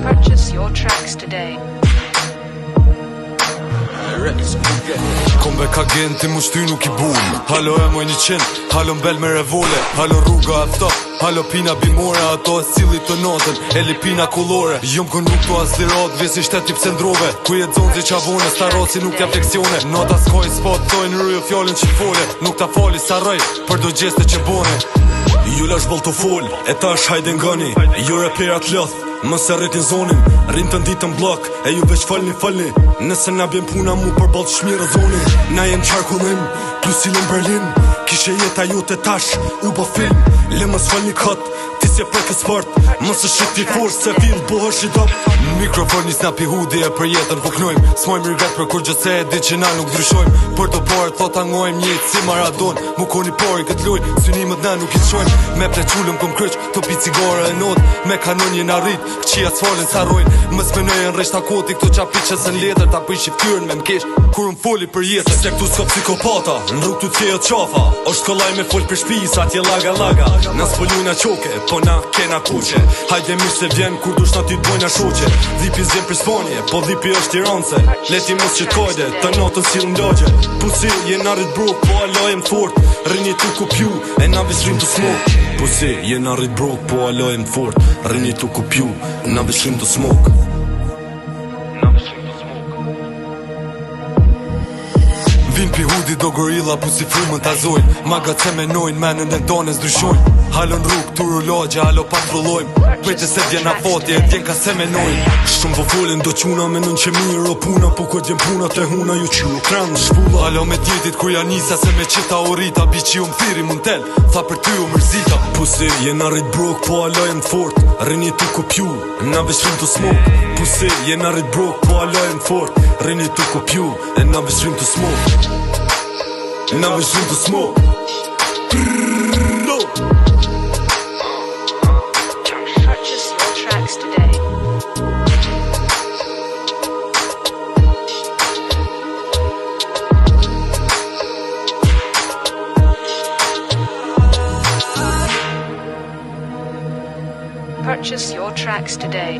Purchase your tracks today. Kombe ka gen ti mu shty nuk I bun. Halo e moj 100, halo mbel me revole, halo rruga afto, halo pina bimore, ato e cili të notën, e lipina kulore. Jom kën nuk to as lirat, vesi shteti pse ndrove, ku je zonzi qavone, staroci nuk ja fleksione. Nota s'koj s'pot, tojnë rrujë fjallin që fole, nuk ta fali sa rëj, për do gjeste që bone. Ju lash bol të fol, e ta është hajde ngani, ju reperat lëth, mëse rritin zonin, rrin të nditën blok, e ju veç falni, nëse na bjen puna mu për balt shmirë zonin. Na jem qarkullim, plus ilën Berlin, kishe jeta ju të tash, u bo film, le mës falni kot, ti si e për kës sport, mëse shikti forës se fil, bohësh I top. Mikrofoni s'na pi hudi e për jetën po knojmë, s'mojmë rivet për kur gjëse e di që na nuk ndryshojmë, për të parë thot angojmë njëtë si Maradon, mu koni pari këtë loj, synimet na nuk I qojmë, me plequllëm këm kryq, të pi cigare e not, me kanon jena rrit, këqia s'falin s'arrojnë, mës menojën reshta koti këto qapi që sën letër, ta pëj shifkyrën me m'kesh, kur m'foli për jetën. Se këtu s'ka psikopata, në rrug t'u t'fejët qafa, është kollaj me fol për shpis, atje laga, na s'folujna qoke, po na kena kuqe, hajde mish se vjen kur dush na ty t'bojna shoqe, dhipi zjem për Spanje, po dhipi është Tiranse, leti mos që t'kojde, të notën si l'ndogje, pusi jena rrit brok, po alojem fort, rinji tu kupju, e na vishrim të smok. Pusi jena rrit brok, po alojem fort, rinji tu kupju, e na vishrim të smok. Vin pi hudi do gorilla pu si frumën t'azojnë, maga që menojnë, menën e donës ndryshojnë, halo në rrug, tu rulogje, halo patrullojmë, pejtë se vjen afotje, vjen ka se menojnë. Shumë po folin do quna menën që mirë o puna, po kur vjen puna te huna ju qyru kran shpulla. Halo me djetit kur ja nisa se me qita o rita, bi që ju m'thiri mund tel, tha për ty u mërzita. Pusi jena rrit brok, po alojem fort, rinji tu kupju, na vishrim të smok. Pusi jena rrit brok, po alojem fort, rinji tu kupju, e na vishrim të smok. Na vishrim të smok. Purchase your tracks today. Purchase your tracks today.